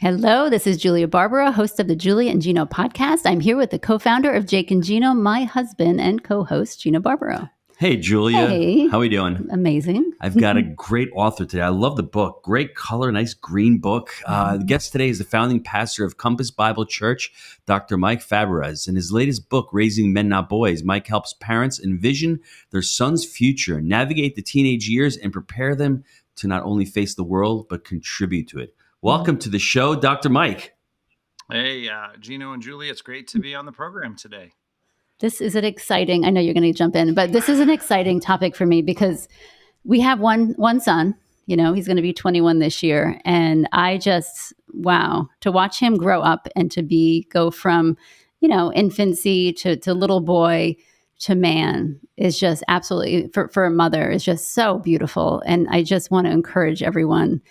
Hello, this is Julia Barbaro, host of the Julia and Gino podcast. I'm here with the co-founder of Jake and Gino, my husband and co-host, Gino Barbaro. Hey, Julia. Hey. How are we doing? Amazing. I've got a great author today. I love the book. Great color, nice green book. The guest today is the founding pastor of Compass Bible Church, Dr. Mike Fabarez. In his latest book, Raising Men Not Boys, Mike helps parents envision their son's future, navigate the teenage years, and prepare them to not only face the world, but contribute to it. Welcome to the show, Dr. Mike. Hey, Gino and Julie, it's great to be on the program today. This is an exciting, I know you're going to jump in, but this is an exciting topic for me because we have one son, he's going to be 21 this year. And I just, wow, to watch him grow up and to go from, infancy to little boy to man is just absolutely, for a mother, is just so beautiful. And I just want to encourage everyone,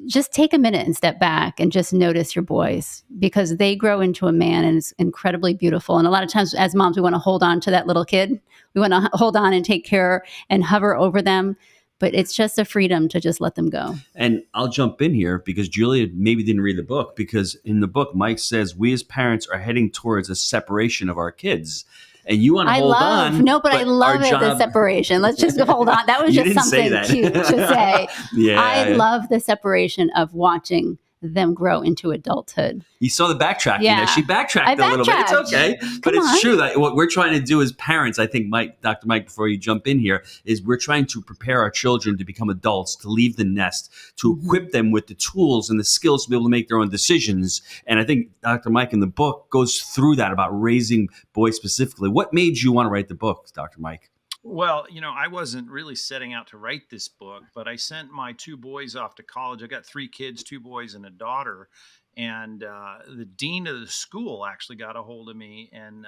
just take a minute and step back and just notice your boys, because they grow into a man and it's incredibly beautiful. And a lot of times as moms, we want to hold on to that little kid. We want to hold on and take care and hover over them. But it's just a freedom to just let them go. And I'll jump in here because Julia maybe didn't read the book, because in the book, Mike says we as parents are heading towards a separation of our kids. And you want to hold on. No, but I love it, the separation. Let's just hold on. That was just something cute to say. I love the separation of watching them grow into adulthood. You saw the backtracking. Yeah. She backtracked a little bit. It's okay. But it's true that what we're trying to do as parents, I think, Mike, Dr. Mike, before you jump in here, is we're trying to prepare our children to become adults, to leave the nest, to equip them with the tools and the skills to be able to make their own decisions. And I think Dr. Mike in the book goes through that about raising boys specifically. What made you want to write the book, Dr. Mike? Well, I wasn't really setting out to write this book, but I sent my two boys off to college. I got 3 kids, 2 boys and a daughter. And the dean of the school actually got a hold of me and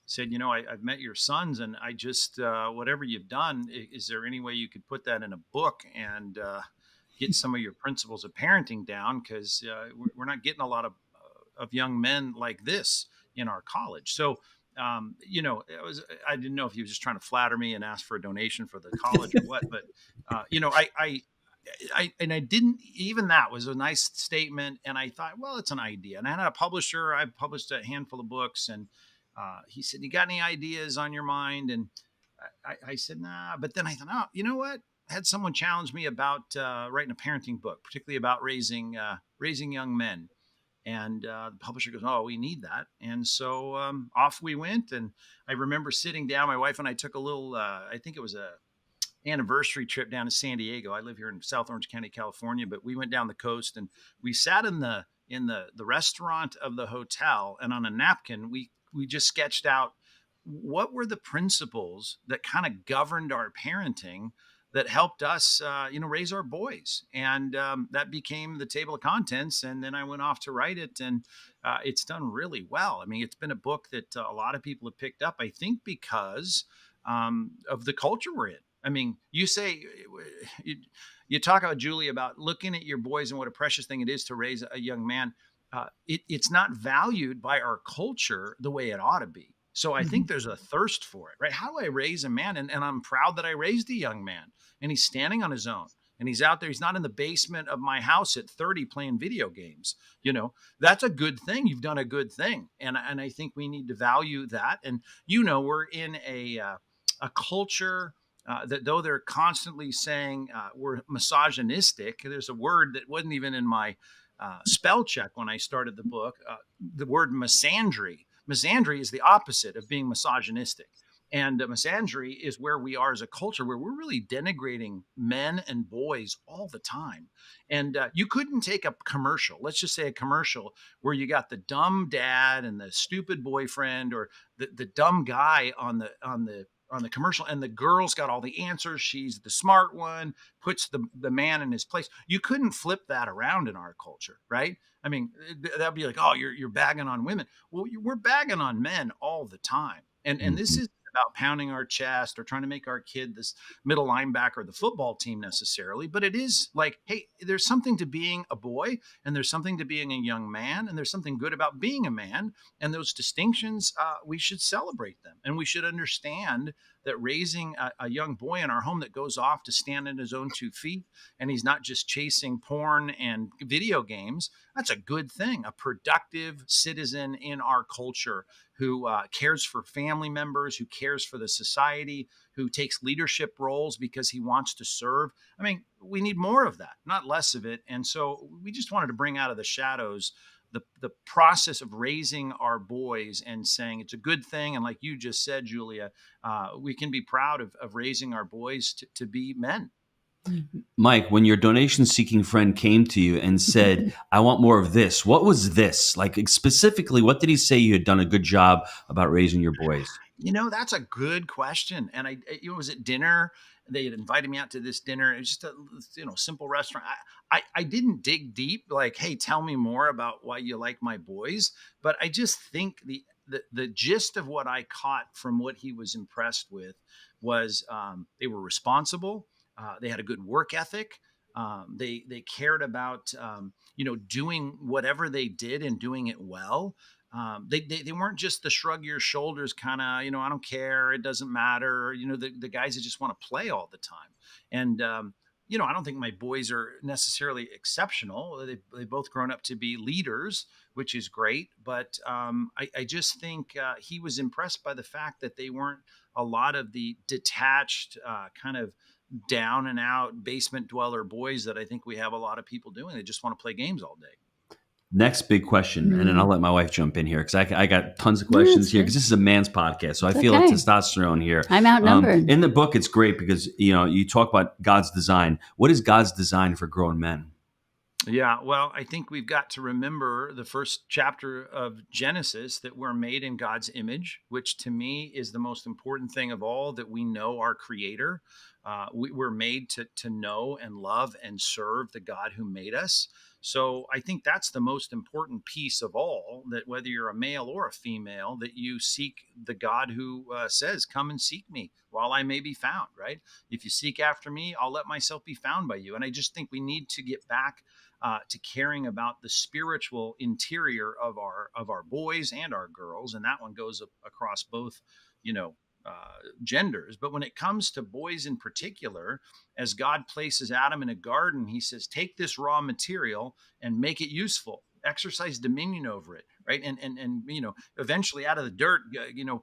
said, I've met your sons, and I just, whatever you've done, is there any way you could put that in a book and get some of your principles of parenting down? Because we're not getting a lot of young men like this in our college. So I didn't know if he was just trying to flatter me and ask for a donation for the college or what, but I didn't, even that was a nice statement. And I thought, well, it's an idea. And I had a publisher, I published a handful of books, and he said, you got any ideas on your mind? And I said, nah, but then I thought, oh, you know what? I had someone challenge me about writing a parenting book, particularly about raising young men. And the publisher goes, oh, we need that. And so off we went. And I remember sitting down, my wife and I took a little, I think it was a anniversary trip down to San Diego. I live here in South Orange County, California, but we went down the coast and we sat in the restaurant of the hotel, and on a napkin, we just sketched out what were the principles that kind of governed our parenting that helped us, raise our boys. And that became the table of contents. And then I went off to write it, and it's done really well. I mean, it's been a book that a lot of people have picked up, I think, because of the culture we're in. I mean, you talk about, Julie, about looking at your boys and what a precious thing it is to raise a young man. It's not valued by our culture the way it ought to be. So I think there's a thirst for it, right? How do I raise a man? And I'm proud that I raised a young man, and he's standing on his own, and he's out there. He's not in the basement of my house at 30 playing video games. That's a good thing. You've done a good thing. And I think we need to value that. And, we're in a culture that, though they're constantly saying we're misogynistic, there's a word that wasn't even in my spell check when I started the book, the word misandry. Misandry is the opposite of being misogynistic. And misandry is where we are as a culture, where we're really denigrating men and boys all the time. And you couldn't take a commercial, let's just say a commercial, where you got the dumb dad and the stupid boyfriend, or the dumb guy on the commercial, and the girl's got all the answers. She's the smart one, puts the man in his place. You couldn't flip that around in our culture, right? I mean, that'd be like, oh, you're bagging on women. Well, we're bagging on men all the time. And this is about pounding our chest or trying to make our kid this middle linebacker of the football team necessarily, but it is like, hey, there's something to being a boy, and there's something to being a young man, and there's something good about being a man, and those distinctions, we should celebrate them, and we should understand that raising a young boy in our home that goes off to stand on his own 2 feet, and he's not just chasing porn and video games, that's a good thing. A productive citizen in our culture who cares for family members, who cares for the society, who takes leadership roles because he wants to serve. I mean, we need more of that, not less of it. And so we just wanted to bring out of the shadows the process of raising our boys and saying it's a good thing. And like you just said, Julia, we can be proud of raising our boys to be men. Mike, when your donation-seeking friend came to you and said, I want more of this, what was this? Like, specifically, what did he say you had done a good job about raising your boys? That's a good question. And it was at dinner. They had invited me out to this dinner. It was just a simple restaurant. I didn't dig deep, like, hey, tell me more about why you like my boys. But I just think the gist of what I caught from what he was impressed with was they were responsible. They had a good work ethic. They cared about doing whatever they did and doing it well. They weren't just the shrug your shoulders kind of, I don't care, it doesn't matter, the guys that just want to play all the time. And I don't think my boys are necessarily exceptional. They've both grown up to be leaders, which is great. But I just think he was impressed by the fact that they weren't a lot of the detached kind of down and out basement dweller boys that I think we have a lot of people doing. They just want to play games all day. Next big question, and then I'll let my wife jump in here because I got tons of questions here because this is a man's podcast, so I feel like testosterone here. I'm outnumbered. In the book, it's great because you talk about God's design. What is God's design for grown men? Yeah, well, I think we've got to remember the first chapter of Genesis, that we're made in God's image, which to me is the most important thing of all, that we know our Creator. We're made to know and love and serve the God who made us. So I think that's the most important piece of all, that whether you're a male or a female, that you seek the God who says, come and seek me while I may be found, right? If you seek after me, I'll let myself be found by you. And I just think we need to get back to caring about the spiritual interior of our boys and our girls. And that one goes across both, genders. But when it comes to boys in particular, as God places Adam in a garden, he says, take this raw material and make it useful. Exercise dominion over it, right? And eventually out of the dirt,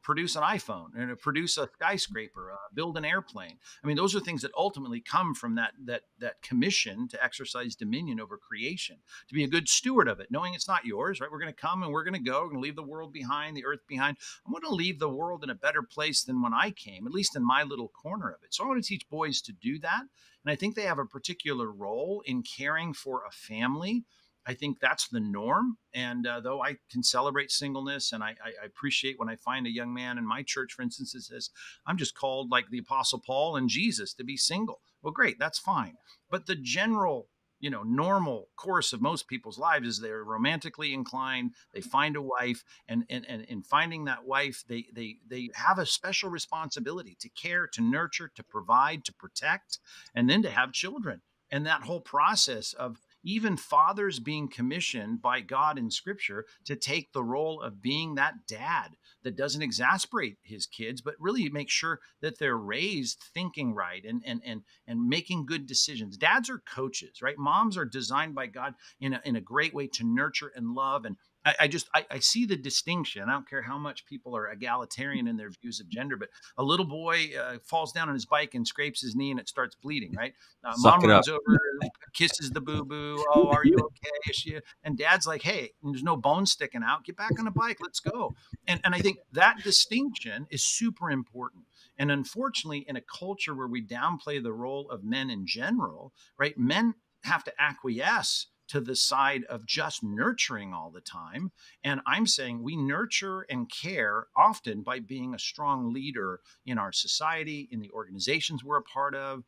produce an iPhone, and produce a skyscraper, build an airplane. I mean, those are things that ultimately come from that commission to exercise dominion over creation, to be a good steward of it, knowing it's not yours, right? We're going to come and we're going to go, we're going to leave the world behind, the earth behind. I want to leave the world in a better place than when I came, at least in my little corner of it. So I want to teach boys to do that. And I think they have a particular role in caring for a family. I think that's the norm. And though I can celebrate singleness, and I appreciate when I find a young man in my church, for instance, that says, I'm just called like the Apostle Paul and Jesus to be single. Well, great, that's fine. But the general, normal course of most people's lives is they're romantically inclined. They find a wife, and in finding that wife, they have a special responsibility to care, to nurture, to provide, to protect, and then to have children. And that whole process of even fathers being commissioned by God in Scripture to take the role of being that dad that doesn't exasperate his kids, but really make sure that they're raised thinking right and making good decisions. Dads are coaches, right? Moms are designed by God in a great way to nurture and love. And I see the distinction. I don't care how much people are egalitarian in their views of gender, but a little boy falls down on his bike and scrapes his knee and it starts bleeding, right? Mom runs over, kisses the boo-boo. Oh, are you okay? And dad's like, hey, there's no bone sticking out. Get back on the bike. Let's go. And I think that distinction is super important. And unfortunately, in a culture where we downplay the role of men in general, right? Men have to acquiesce to the side of just nurturing all the time. And I'm saying we nurture and care often by being a strong leader in our society, in the organizations we're a part of,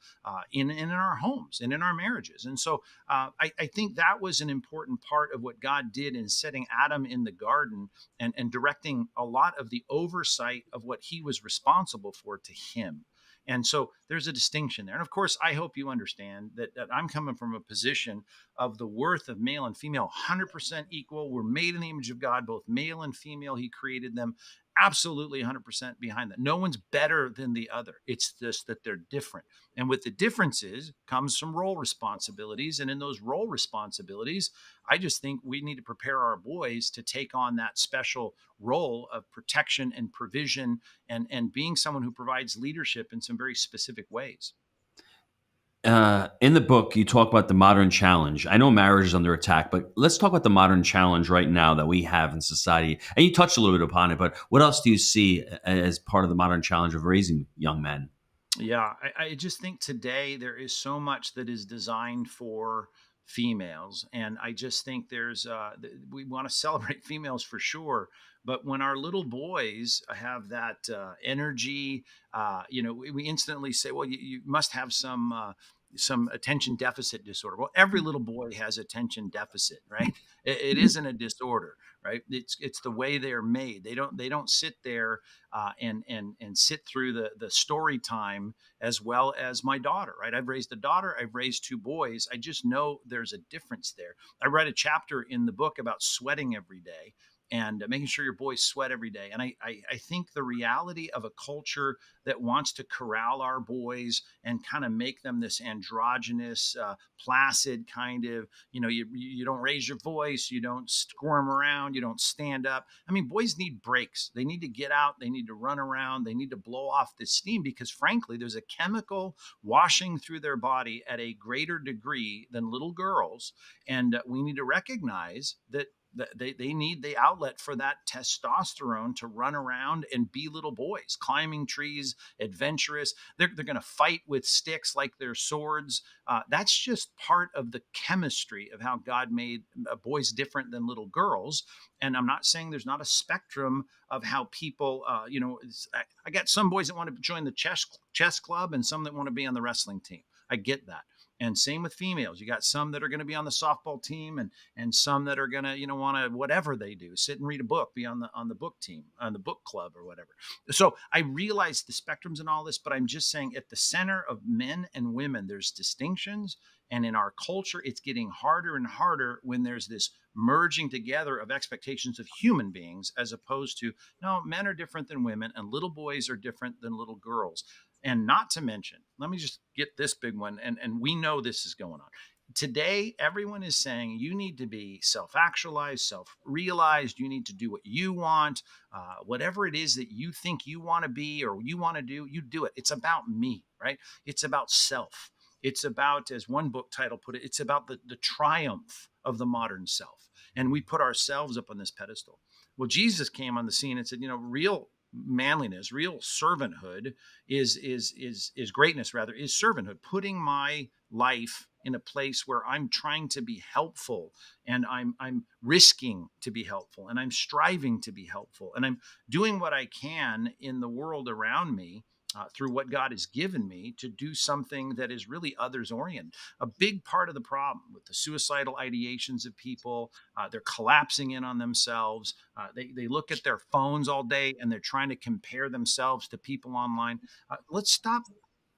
in our homes and in our marriages. And so I think that was an important part of what God did in setting Adam in the garden and directing a lot of the oversight of what he was responsible for to him. And so there's a distinction there. And of course, I hope you understand that I'm coming from a position of the worth of male and female, 100% equal. We're made in the image of God, both male and female. He created them. absolutely 100% behind that. No one's better than the other. It's just that they're different. And with the differences comes some role responsibilities. And in those role responsibilities, I just think we need to prepare our boys to take on that special role of protection and provision, and being someone who provides leadership in some very specific ways. In the book, you talk about the modern challenge. I know marriage is under attack, but let's talk about the modern challenge right now that we have in society. And you touched a little bit upon it, but what else do you see as part of the modern challenge of raising young men? Yeah, I just think today there is so much that is designed for females, and I just think we want to celebrate females for sure. But when our little boys have that energy, we instantly say, "Well, you must have some attention deficit disorder." Well, every little boy has attention deficit, right? It isn't a disorder, right? It's the way they're made. They don't sit there and sit through the story time as well as my daughter, right? I've raised a daughter, I've raised two boys. I just know there's a difference there. I read a chapter in the book about sweating every day and making sure your boys sweat every day. And I think the reality of a culture that wants to corral our boys and kind of make them this androgynous, placid kind of, you don't raise your voice, you don't squirm around, you don't stand up. I mean, boys need breaks. They need to get out, they need to run around, they need to blow off this steam, because frankly, there's a chemical washing through their body at a greater degree than little girls. And we need to recognize that they need the outlet for that testosterone to run around and be little boys, climbing trees, adventurous. They're going to fight with sticks like they're swords. That's just part of the chemistry of how God made boys different than little girls. And I'm not saying there's not a spectrum of how people, I got some boys that want to join the chess club and some that want to be on the wrestling team. I get that. And same with females. You got some that are going to be on the softball team, and some that are going to, want to, whatever they do, sit and read a book, be on the book team, on the book club or whatever. So I realize the spectrums and all this, but I'm just saying at the center of men and women, there's distinctions. And in our culture, it's getting harder and harder when there's this merging together of expectations of human beings, as opposed to, no, men are different than women and little boys are different than little girls. And not to mention, let me just get this big one. And we know this is going on. Today, everyone is saying you need to be self-actualized, self-realized. You need to do what you want, whatever it is that you think you want to be or you want to do, you do it. It's about me, right? It's about self. It's about, as one book title put it, it's about the triumph of the modern self. And we put ourselves up on this pedestal. Well, Jesus came on the scene and said, real manliness, real servanthood is greatness, rather, is servanthood, putting my life in a place where I'm trying to be helpful, and I'm risking to be helpful, and I'm striving to be helpful, and I'm doing what I can in the world around me, through what God has given me, to do something that is really others oriented. A big part of the problem with the suicidal ideations of people, they're collapsing in on themselves. They look at their phones all day and they're trying to compare themselves to people online. Let's stop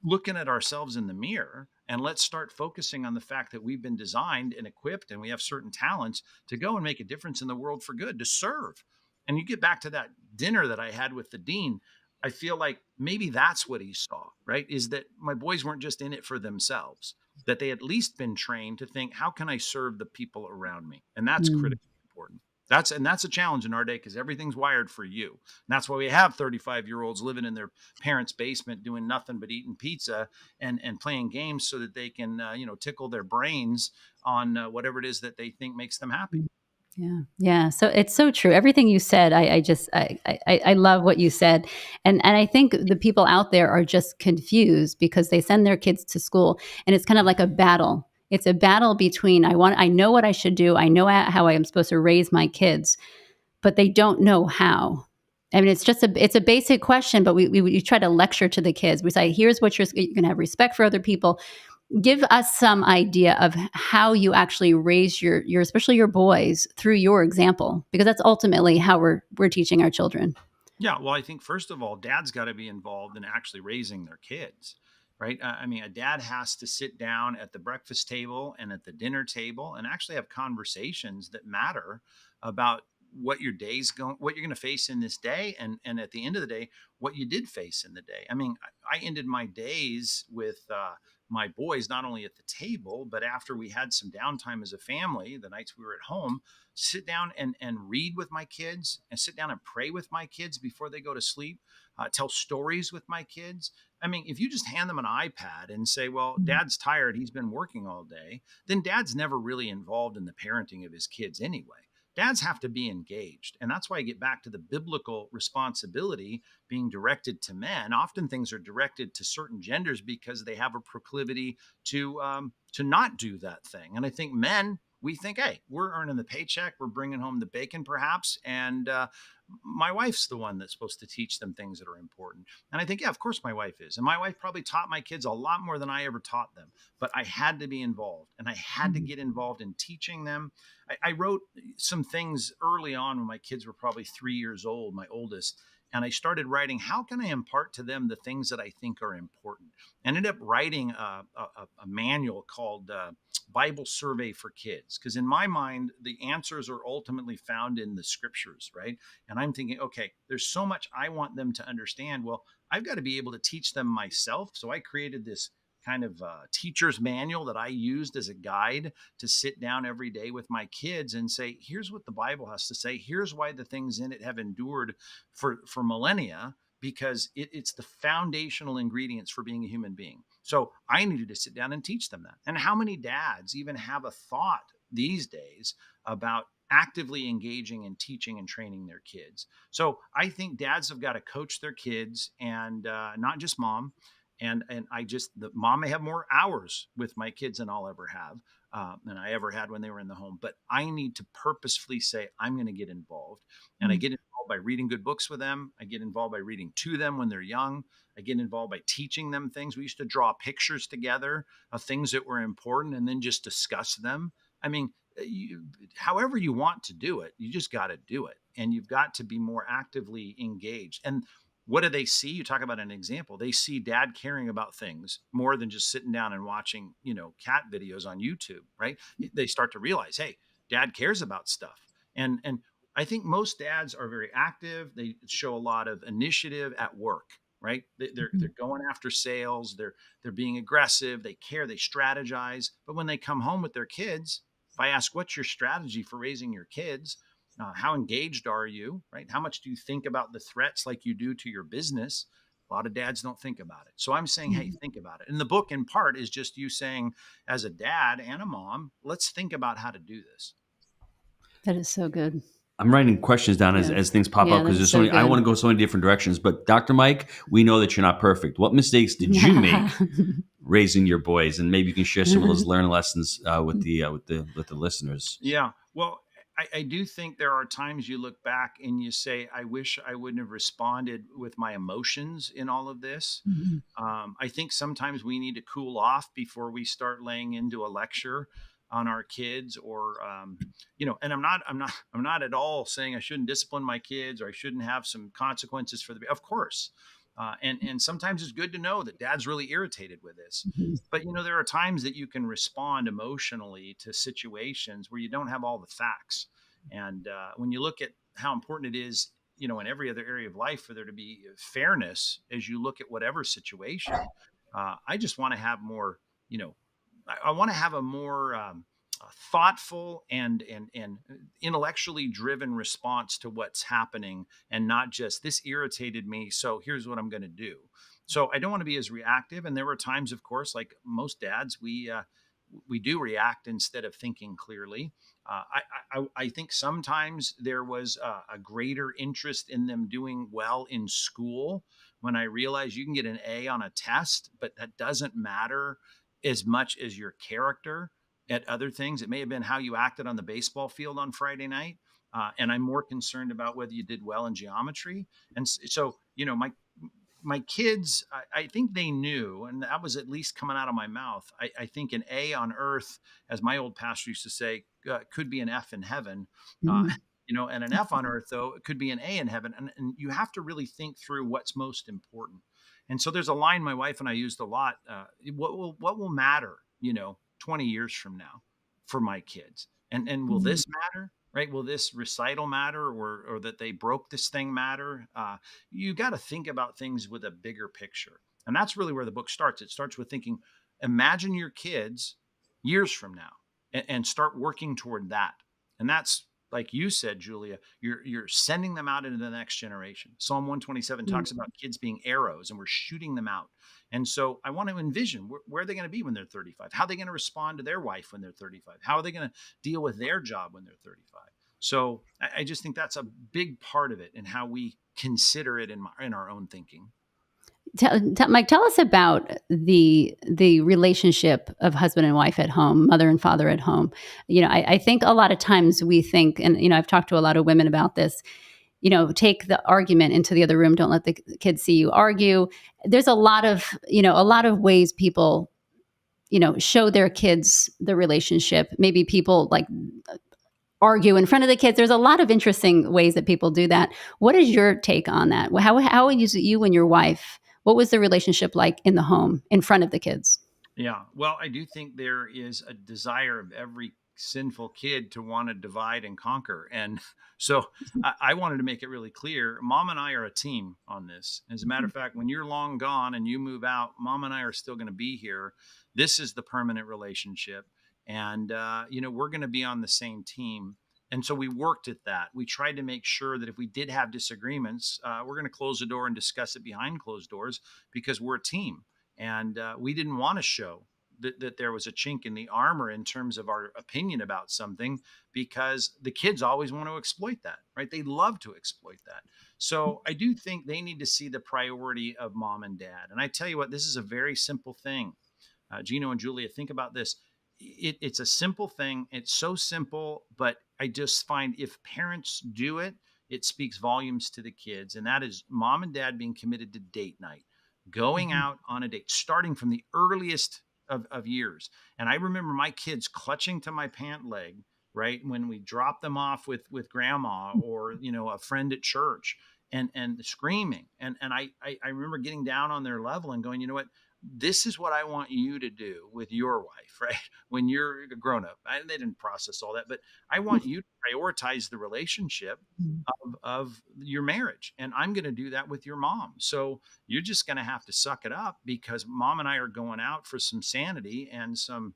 looking at ourselves in the mirror, and let's start focusing on the fact that we've been designed and equipped and we have certain talents to go and make a difference in the world for good, to serve. And you get back to that dinner that I had with the dean. I feel like maybe that's what he saw, right? Is that my boys weren't just in it for themselves, that they at least been trained to think, how can I serve the people around me? And that's critically important. That's a challenge in our day, because everything's wired for you. And that's why we have 35-year-olds living in their parents' basement doing nothing but eating pizza and playing games so that they can, tickle their brains on whatever it is that they think makes them happy. Yeah. Yeah. So it's so true. Everything you said, I love what you said. And I think the people out there are just confused because they send their kids to school and it's kind of like a battle. It's a battle between, I know what I should do. I know how I am supposed to raise my kids, but they don't know how. I mean, it's a basic question, but we try to lecture to the kids. We say, here's what you're going to have respect for other people. Give us some idea of how you actually raise your especially your boys through your example, because that's ultimately how we're teaching our children. Yeah, well, I think first of all, dad's got to be involved in actually raising their kids, right? I mean, a dad has to sit down at the breakfast table and at the dinner table and actually have conversations that matter about what your what you're going to face in this day. And at the end of the day, what you did face in the day. I mean, I ended my days with, my boys, not only at the table, but after we had some downtime as a family, the nights we were at home, sit down and read with my kids and sit down and pray with my kids before they go to sleep, tell stories with my kids. I mean, if you just hand them an iPad and say, well, dad's tired, he's been working all day, then dad's never really involved in the parenting of his kids anyway. Dads have to be engaged. And that's why I get back to the biblical responsibility being directed to men. Often things are directed to certain genders because they have a proclivity to not do that thing. And I think men, we think, hey, we're earning the paycheck, we're bringing home the bacon perhaps, and my wife's the one that's supposed to teach them things that are important. And I think, yeah, of course my wife is. And my wife probably taught my kids a lot more than I ever taught them. But I had to be involved, and I had to get involved in teaching them. I wrote some things early on when my kids were probably 3 years old, my oldest. And I started writing, how can I impart to them the things that I think are important? I ended up writing a manual called Bible Survey for Kids. Because in my mind, the answers are ultimately found in the scriptures, right? And I'm thinking, okay, there's so much I want them to understand. Well, I've got to be able to teach them myself. So I created this kind of teacher's manual that I used as a guide to sit down every day with my kids and say, here's what the Bible has to say. Here's why the things in it have endured for millennia, because it's the foundational ingredients for being a human being. So I needed to sit down and teach them that. And how many dads even have a thought these days about actively engaging and teaching and training their kids? So I think dads have got to coach their kids, and not just mom. And the mom may have more hours with my kids than I'll ever have, than I ever had when they were in the home. But I need to purposefully say, I'm going to get involved. And I get involved by reading good books with them. I get involved by reading to them when they're young. I get involved by teaching them things. We used to draw pictures together of things that were important and then just discuss them. I mean, however you want to do it, you just got to do it. And you've got to be more actively engaged. And what do they see? You talk about an example. They see dad caring about things more than just sitting down and watching, cat videos on YouTube, right? They start to realize, hey, dad cares about stuff. And I think most dads are very active. They show a lot of initiative at work, right? They're going after sales. They're being aggressive. They care. They strategize. But when they come home with their kids, if I ask, what's your strategy for raising your kids? How engaged are you, right? How much do you think about the threats like you do to your business? A lot of dads don't think about it. So I'm saying, hey, think about it. And the book in part is just you saying, as a dad and a mom, let's think about how to do this. That is so good. I'm writing questions down as things pop up, because there's so many. I want to go so many different directions. But Dr. Mike, we know that you're not perfect. What mistakes did you make raising your boys? And maybe you can share some of those learned lessons with the listeners. Yeah. Well, I do think there are times you look back and you say, I wish I wouldn't have responded with my emotions in all of this. I think sometimes we need to cool off before we start laying into a lecture on our kids, or, and I'm not at all saying I shouldn't discipline my kids or I shouldn't have some consequences for of course. And sometimes it's good to know that dad's really irritated with this. But, there are times that you can respond emotionally to situations where you don't have all the facts. And when you look at how important it is, in every other area of life for there to be fairness as you look at whatever situation, I just want to have more, I want to have a more thoughtful and intellectually driven response to what's happening, and not just this irritated me, so here's what I'm going to do. So I don't want to be as reactive. And there were times, of course, like most dads, we do react instead of thinking clearly. I think sometimes there was a greater interest in them doing well in school, when I realized you can get an A on a test, but that doesn't matter as much as your character at other things. It may have been how you acted on the baseball field on Friday night. And I'm more concerned about whether you did well in geometry. And so, my kids, I think they knew, and that was at least coming out of my mouth. I think an A on earth, as my old pastor used to say, could be an F in heaven. And an F on earth, though, it could be an A in heaven. And you have to really think through what's most important. And so there's a line my wife and I used a lot. What will matter, 20 years from now for my kids? And will this matter? right? Will this recital matter, or that they broke this thing matter? You got to think about things with a bigger picture. And that's really where the book starts. It starts with thinking, imagine your kids years from now, and start working toward that. And that's, like you said, Julia, you're sending them out into the next generation. Psalm 127 talks about kids being arrows, and we're shooting them out. And so I want to envision where are they going to be when they're 35? How are they going to respond to their wife when they're 35? How are they going to deal with their job when they're 35? So I just think that's a big part of it, and how we consider it in our own thinking. Mike, tell us about the relationship of husband and wife at home, mother and father at home. I think a lot of times we think, and I've talked to a lot of women about this, take the argument into the other room. Don't let the kids see you argue. There's a lot of ways people, show their kids the relationship. Maybe people like argue in front of the kids. There's a lot of interesting ways that people do that. What is your take on that? How is it you and your wife? What was the relationship like in the home, in front of the kids? Yeah, well, I do think there is a desire of every sinful kid to want to divide and conquer. And so I wanted to make it really clear. Mom and I are a team on this. As a matter of fact, when you're long gone and you move out, Mom and I are still going to be here. This is the permanent relationship. And, we're going to be on the same team. And so we worked at that. We tried to make sure that if we did have disagreements, we're going to close the door and discuss it behind closed doors, because we're a team. And we didn't want to show that there was a chink in the armor in terms of our opinion about something, because the kids always want to exploit that, right? They love to exploit that. So I do think they need to see the priority of mom and dad. And I tell you what, this is a very simple thing. Gino and Julia, think about this. It's a simple thing. It's so simple, but I just find if parents do it, it speaks volumes to the kids. And that is mom and dad being committed to date night, going out on a date, starting from the earliest of years. And I remember my kids clutching to my pant leg, right, when we dropped them off with grandma or, a friend at church, and screaming. And I remember getting down on their level and going, you know what? This is what I want you to do with your wife, right? When you're a grown up. They didn't process all that, but I want you to prioritize the relationship of your marriage. And I'm going to do that with your mom. So you're just going to have to suck it up, because mom and I are going out for some sanity and some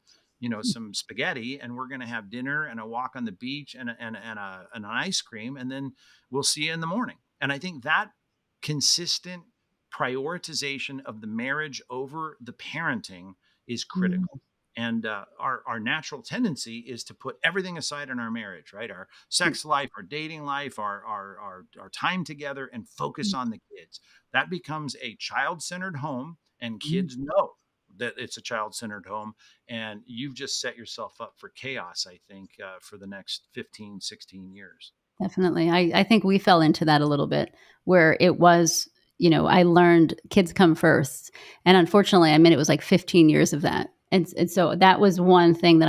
spaghetti, and we're going to have dinner and a walk on the beach and an ice cream. And then we'll see you in the morning. And I think that consistent prioritization of the marriage over the parenting is critical. And our natural tendency is to put everything aside in our marriage, right? Our sex life, our dating life, our time together, and focus on the kids. That becomes a child-centered home, and kids know that it's a child-centered home. And you've just set yourself up for chaos, I think, for the next 15, 16 years. Definitely. I think we fell into that a little bit, where it was, I learned kids come first. And unfortunately, it was like 15 years of that. And so that was one thing that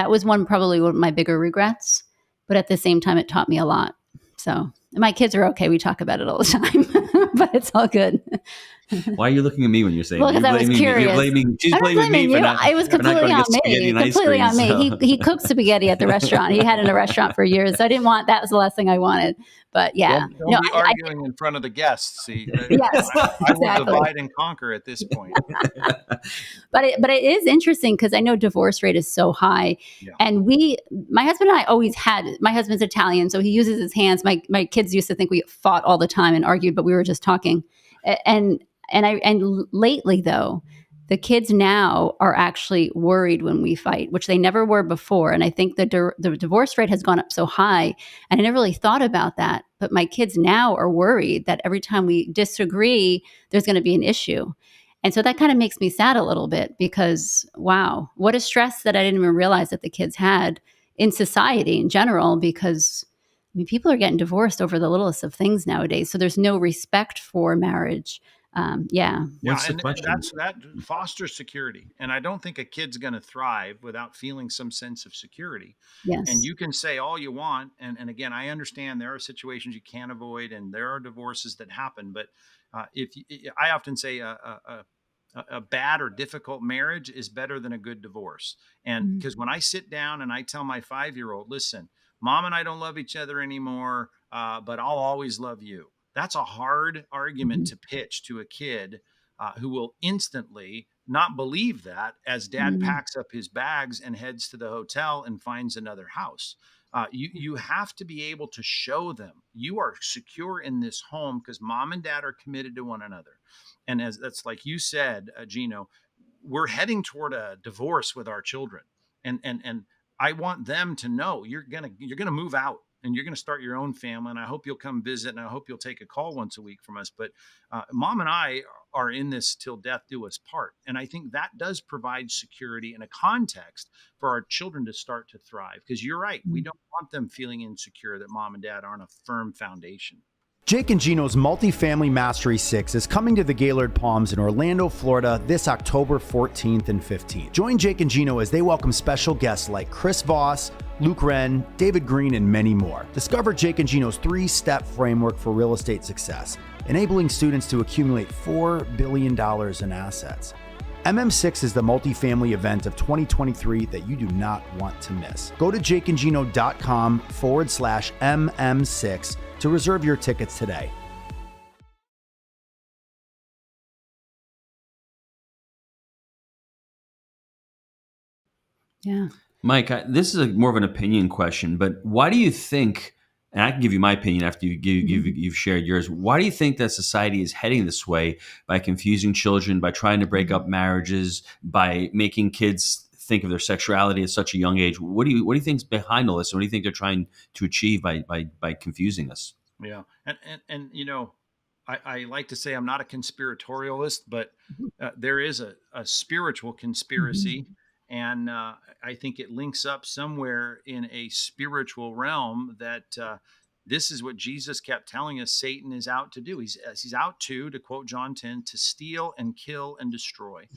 was probably one of my bigger regrets. But at the same time, it taught me a lot. So my kids are okay. We talk about it all the time, but it's all good. Why are you looking at me when you're saying that? Because I was curious. She's blaming me for not. It was completely on me. Completely on me. He cooked spaghetti at the restaurant. He had it in a restaurant for years. So I didn't want that. Was the last thing I wanted. But yeah, don't be arguing in front of the guests. See, yes, I will divide and conquer at this point. But it is interesting, because I know divorce rate is so high, and my husband and I always had. My husband's Italian, so he uses his hands. My kids used to think we fought all the time and argued, but we were just talking. And lately, though, the kids now are actually worried when we fight, which they never were before. And I think the divorce rate has gone up so high, and I never really thought about that. But my kids now are worried that every time we disagree, there's going to be an issue. And so that kind of makes me sad a little bit, because, wow, what a stress that I didn't even realize that the kids had in society in general, because people are getting divorced over the littlest of things nowadays. So there's no respect for marriage. What's the question? That fosters security. And I don't think a kid's going to thrive without feeling some sense of security. Yes. And you can say all you want. And again, I understand there are situations you can't avoid, and there are divorces that happen. But I often say a bad or difficult marriage is better than a good divorce. And because when I sit down and I tell my 5-year-old, listen, Mom and I don't love each other anymore, but I'll always love you. That's a hard argument to pitch to a kid who will instantly not believe that as dad packs up his bags and heads to the hotel and finds another house. You have to be able to show them you are secure in this home because mom and dad are committed to one another. And as that's like you said, Gino, we're heading toward a divorce with our children. And I want them to know you're gonna move out and you're gonna start your own family. And I hope you'll come visit, and I hope you'll take a call once a week from us. But mom and I are in this till death do us part. And I think that does provide security and a context for our children to start to thrive. Because you're right, we don't want them feeling insecure that mom and dad aren't a firm foundation. Jake and Gino's Multifamily Mastery 6 is coming to the Gaylord Palms in Orlando, Florida this October 14th and 15th. Join Jake and Gino as they welcome special guests like Chris Voss, Luke Wren, David Green, and many more. Discover Jake and Gino's 3-step framework for real estate success, enabling students to accumulate $4 billion in assets. MM6 is the multifamily event of 2023 that you do not want to miss. Go to jakeandgino.com/MM6 to reserve your tickets today. Yeah. Mike, this is more of an opinion question, but why do you think, and I can give you my opinion after you've shared yours, why do you think that society is heading this way by confusing children, by trying to break up marriages, by making kids think of their sexuality at such a young age? What do you think is behind all this? What do you think they're trying to achieve by confusing us? Yeah. And you know, I like to say I'm not a conspiratorialist, but there is a spiritual conspiracy. And I think it links up somewhere in a spiritual realm that this is what Jesus kept telling us Satan is out to do. He's out to quote John 10, to steal and kill and destroy.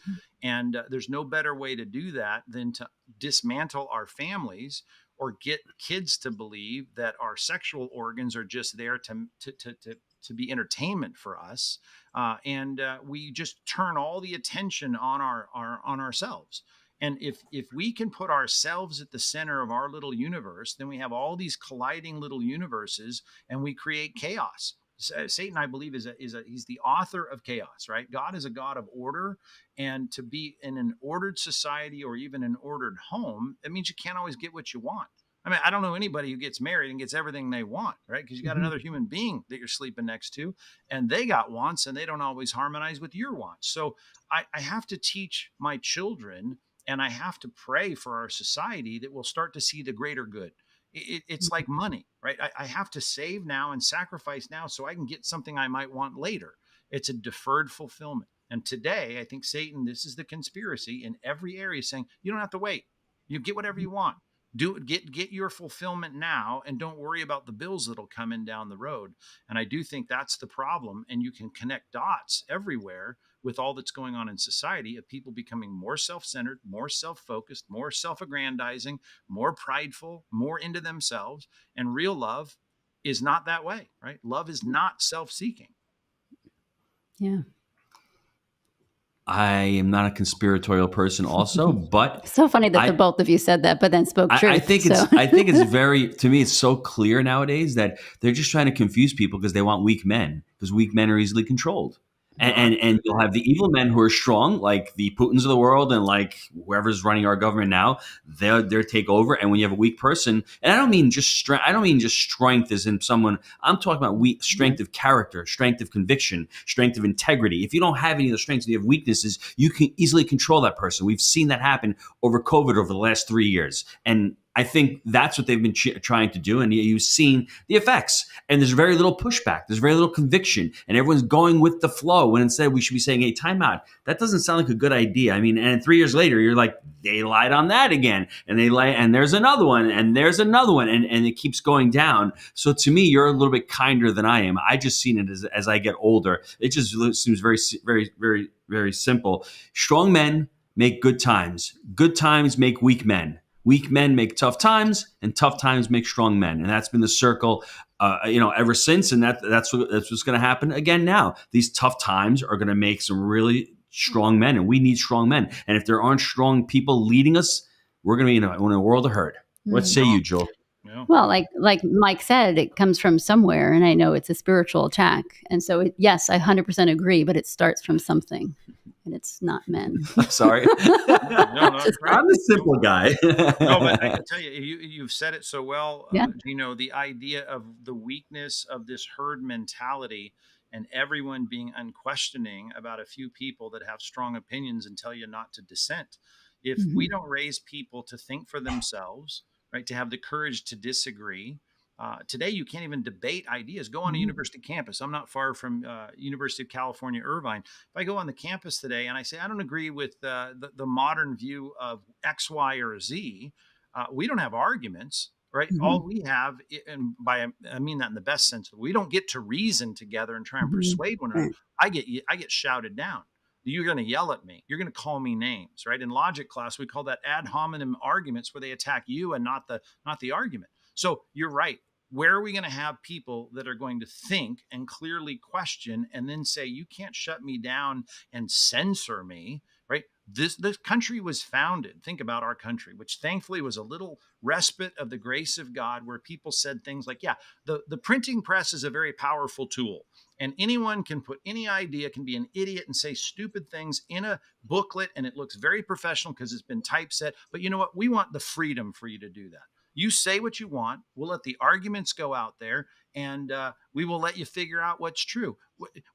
And there's no better way to do that than to dismantle our families or get kids to believe that our sexual organs are just there to be entertainment for us. And we just turn all the attention on ourselves. And if we can put ourselves at the center of our little universe, then we have all these colliding little universes and we create chaos. Satan, I believe, he's the author of chaos, right? God is a God of order. And to be in an ordered society or even an ordered home, that means you can't always get what you want. I mean, I don't know anybody who gets married and gets everything they want, right? Because you got another human being that you're sleeping next to, and they got wants and they don't always harmonize with your wants. So I have to teach my children, and I have to pray for our society that we'll start to see the greater good. It's like money, right? I have to save now and sacrifice now so I can get something I might want later. It's a deferred fulfillment. And today, I think Satan, this is the conspiracy in every area, saying you don't have to wait. You get whatever you want. Get your fulfillment now, and don't worry about the bills that'll come in down the road. And I do think that's the problem. And you can connect dots everywhere with all that's going on in society of people becoming more self-centered, more self-focused, more self-aggrandizing, more prideful, more into themselves. And real love is not that way, right? Love is not self-seeking. Yeah. I am not a conspiratorial person also, but so funny that the both of you said that, but then spoke truth. I think it's very, to me, it's so clear nowadays that they're just trying to confuse people because they want weak men, because weak men are easily controlled. And you'll have the evil men who are strong, like the Putins of the world and like whoever's running our government now, they'll take over. And when you have a weak person, and I don't mean just strength as in someone, I'm talking about strength of character, strength of conviction, strength of integrity. If you don't have any of the strengths and you have weaknesses, you can easily control that person. We've seen that happen over COVID over the last 3 years. And I think that's what they've been trying to do. And you've seen the effects. And there's very little pushback. There's very little conviction. And everyone's going with the flow when instead we should be saying, hey, time out. That doesn't sound like a good idea. I mean, and 3 years later, you're like, they lied on that again. And and there's another one. And there's another one. And it keeps going down. So to me, you're a little bit kinder than I am. I just seen it as I get older. It just seems very, very, very, very simple. Strong men make good times. Good times make weak men. Weak men make tough times, and tough times make strong men, and that's been the circle, ever since. And that's what's going to happen again now. These tough times are going to make some really strong men, and we need strong men. And if there aren't strong people leading us, we're going to be in a world of hurt. What say you, Joel? Yeah. Well, like Mike said, it comes from somewhere, and I know it's a spiritual attack. And so, yes, I 100% agree, but it starts from something, and it's not men. I'm sorry. No, that's right. I'm the simple guy. No, but I tell you, you've said it so well, Yeah. the idea of the weakness of this herd mentality and everyone being unquestioning about a few people that have strong opinions and tell you not to dissent. If we don't raise people to think for themselves, right, to have the courage to disagree. Today, you can't even debate ideas. Go on a university campus. I'm not far from University of California, Irvine. If I go on the campus today and I say, I don't agree with the modern view of X, Y, or Z, we don't have arguments, right? All we have, I mean that in the best sense, we don't get to reason together and try and persuade one another. I get shouted down. You're going to yell at me. You're going to call me names, right? In logic class, we call that ad hominem arguments, where they attack you and not the argument. So you're right. Where are we going to have people that are going to think and clearly question and then say, you can't shut me down and censor me, right? This country was founded. Think about our country, which thankfully was a little respite of the grace of God, where people said things like, yeah, the printing press is a very powerful tool. And anyone can put any idea, can be an idiot and say stupid things in a booklet, and it looks very professional because it's been typeset. But you know what? We want the freedom for you to do that. You say what you want. We'll let the arguments go out there, and we will let you figure out what's true.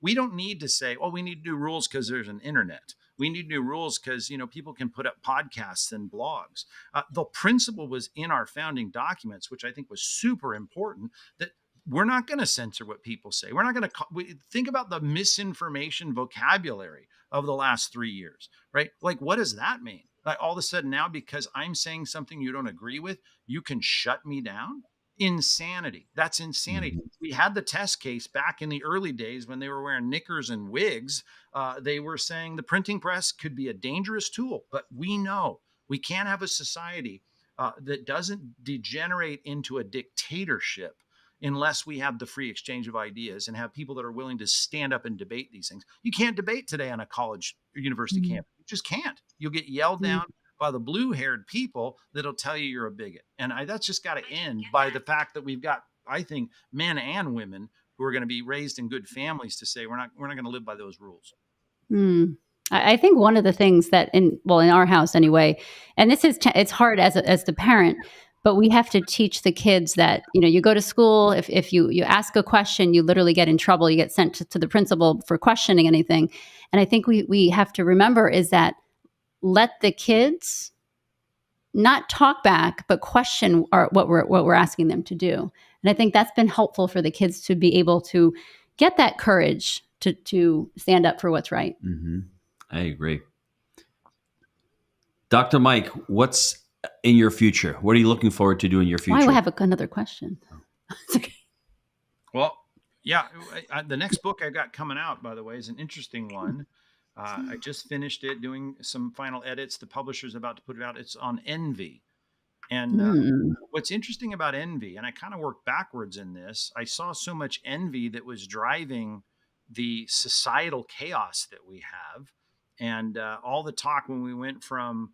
We don't need to say, oh, we need to do rules because there's an internet. We need to do rules because, people can put up podcasts and blogs. The principle was in our founding documents, which I think was super important, that we're not going to censor what people say. We're not going to think about the misinformation vocabulary of the last 3 years, right? Like, what does that mean? Like, all of a sudden now, because I'm saying something you don't agree with, you can shut me down? Insanity. That's insanity. We had the test case back in the early days when they were wearing knickers and wigs. They were saying the printing press could be a dangerous tool, but we know we can't have a society that doesn't degenerate into a dictatorship unless we have the free exchange of ideas and have people that are willing to stand up and debate these things. You can't debate today on a college or university campus. You just can't. You'll get yelled down by the blue-haired people that'll tell you you're a bigot. And that's just got to end by the fact that we've got, I think, men and women who are going to be raised in good families to say we're not going to live by those rules. I think one of the things that in our house anyway, and this is it's hard as the parent, but we have to teach the kids that, you go to school, if you ask a question, you literally get in trouble. You get sent to the principal for questioning anything. And I think we have to remember is that let the kids not talk back, but question what we're asking them to do. And I think that's been helpful for the kids to be able to get that courage to stand up for what's right. I agree. Dr. Mike, what's in your future? What are you looking forward to do in your future? I have another question. Okay. Well, yeah, the next book I got coming out, by the way, is an interesting one. I just finished it, doing some final edits. The publisher's about to put it out. It's on envy. And what's interesting about envy, and I kind of worked backwards in this, I saw so much envy that was driving the societal chaos that we have. And all the talk when we went from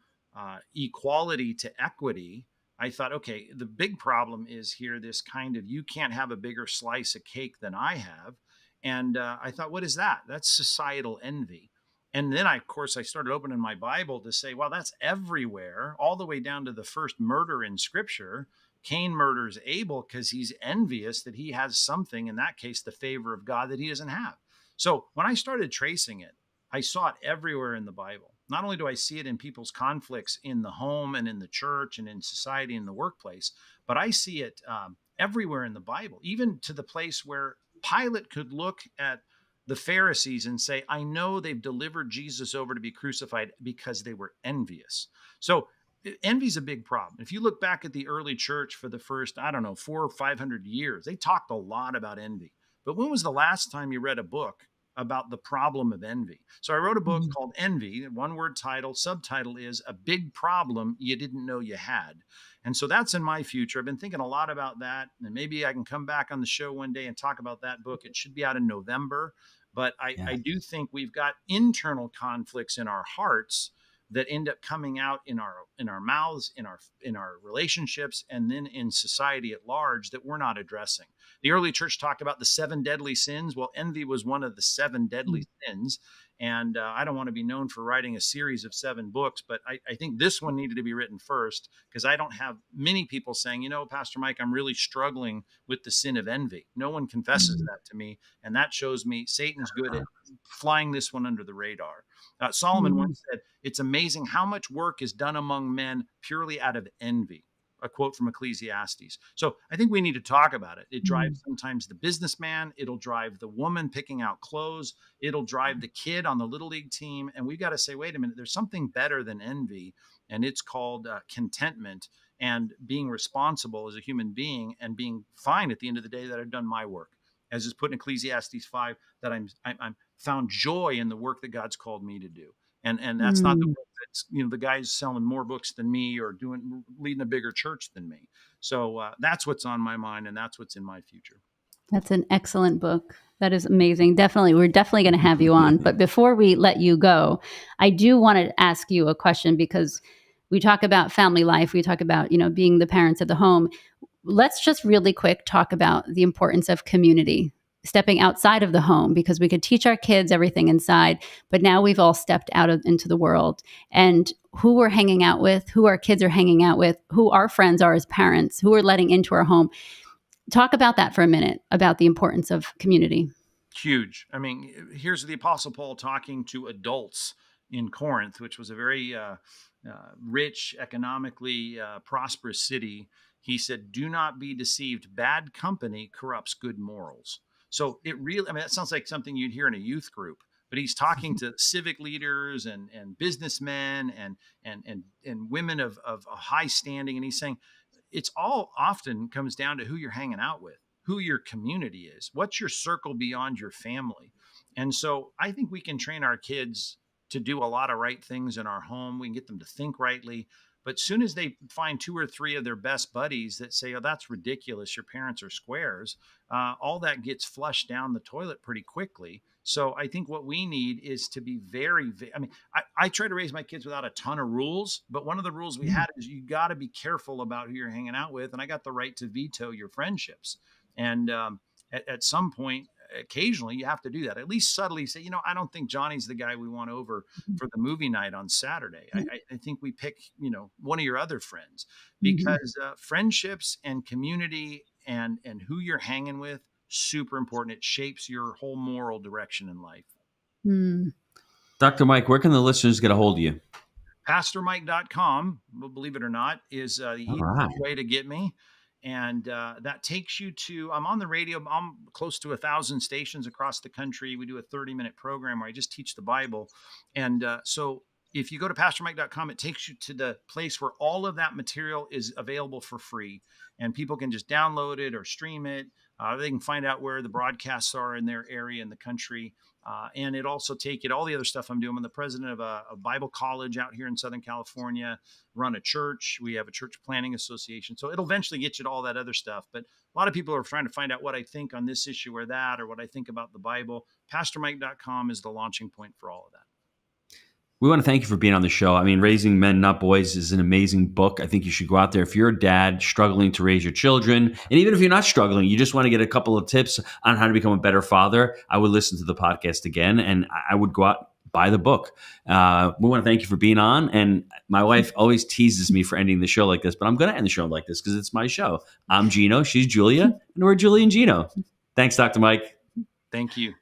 equality to equity, I thought, okay, the big problem is here, this kind of, you can't have a bigger slice of cake than I have. And I thought, what is that? That's societal envy. And then, of course, I started opening my Bible to say, well, that's everywhere, all the way down to the first murder in Scripture. Cain murders Abel because he's envious that he has something, in that case, the favor of God that he doesn't have. So when I started tracing it, I saw it everywhere in the Bible. Not only do I see it in people's conflicts in the home and in the church and in society and the workplace, but I see it everywhere in the Bible, even to the place where Pilate could look at the Pharisees and say, I know they've delivered Jesus over to be crucified because they were envious. So envy is a big problem. If you look back at the early church for the first, 400 or 500 years, they talked a lot about envy. But when was the last time you read a book about the problem of envy? So I wrote a book called Envy, one word title, subtitle is A Big Problem You Didn't Know You Had. And so that's in my future. I've been thinking a lot about that, and maybe I can come back on the show one day and talk about that book. It should be out in November. But I do think we've got internal conflicts in our hearts that end up coming out in our mouths, in our relationships, and then in society at large that we're not addressing. The early church talked about the 7 deadly sins. Well, envy was one of the 7 deadly sins. And I don't want to be known for writing a series of 7 books, but I think this one needed to be written first, because I don't have many people saying, Pastor Mike, I'm really struggling with the sin of envy. No one confesses that to me. And that shows me Satan's good at flying this one under the radar. Solomon once said, it's amazing how much work is done among men purely out of envy. A quote from Ecclesiastes. So I think we need to talk about it. It drives sometimes the businessman. It'll drive the woman picking out clothes. It'll drive the kid on the little league team. And we've got to say, wait a minute, there's something better than envy. And it's called contentment and being responsible as a human being and being fine at the end of the day that I've done my work. As is put in Ecclesiastes 5, that I'm found joy in the work that God's called me to do. And that's not the work that's, the guy's selling more books than me or leading a bigger church than me. So that's what's on my mind, and that's what's in my future. That's an excellent book. That is amazing. Definitely. We're definitely going to have you on. But before we let you go, I do want to ask you a question, because we talk about family life. We talk about, being the parents of the home. Let's just really quick talk about the importance of community, stepping outside of the home, because we could teach our kids everything inside, but now we've all stepped out into the world, and who we're hanging out with, who our kids are hanging out with, who our friends are as parents, who we're letting into our home. Talk about that for a minute, about the importance of community. Huge. I mean, here's the Apostle Paul talking to adults in Corinth, which was a very rich, economically prosperous city. He said, do not be deceived. Bad company corrupts good morals. So it really, that sounds like something you'd hear in a youth group, but he's talking to civic leaders and businessmen and women of a high standing. And he's saying it's all often comes down to who you're hanging out with, who your community is, what's your circle beyond your family. And so I think we can train our kids to do a lot of right things in our home. We can get them to think rightly. But soon as they find 2 or 3 of their best buddies that say, oh, that's ridiculous, your parents are squares, all that gets flushed down the toilet pretty quickly. So I think what we need is to be I try to raise my kids without a ton of rules, but one of the rules we had is you got to be careful about who you're hanging out with. And I got the right to veto your friendships. And at some point, occasionally you have to do that, at least subtly say, I don't think Johnny's the guy we want over for the movie night on Saturday. I think we pick, one of your other friends, because friendships and community and who you're hanging with, super important. It shapes your whole moral direction in life. Dr. Mike, where can the listeners get a hold of you? PastorMike.com, believe it or not, is the easiest way to get me. And that takes you to, I'm on the radio. I'm close to 1,000 stations across the country. We do a 30-minute program where I just teach the Bible. And so if you go to PastorMike.com, it takes you to the place where all of that material is available for free. And people can just download it or stream it. They can find out where the broadcasts are in their area in the country. And it also take it all the other stuff I'm doing. I'm the president of a Bible college out here in Southern California, run a church. We have a church planning association. So it'll eventually get you to all that other stuff. But a lot of people are trying to find out what I think on this issue or that, or what I think about the Bible. PastorMike.com is the launching point for all of that. We want to thank you for being on the show. I mean, Raising Men, Not Boys is an amazing book. I think you should go out there. If you're a dad struggling to raise your children, and even if you're not struggling, you just want to get a couple of tips on how to become a better father, I would listen to the podcast again, and I would go out, buy the book. We want to thank you for being on. And my wife always teases me for ending the show like this, but I'm going to end the show like this because it's my show. I'm Gino. She's Julia, and we're Julie and Gino. Thanks, Dr. Mike. Thank you.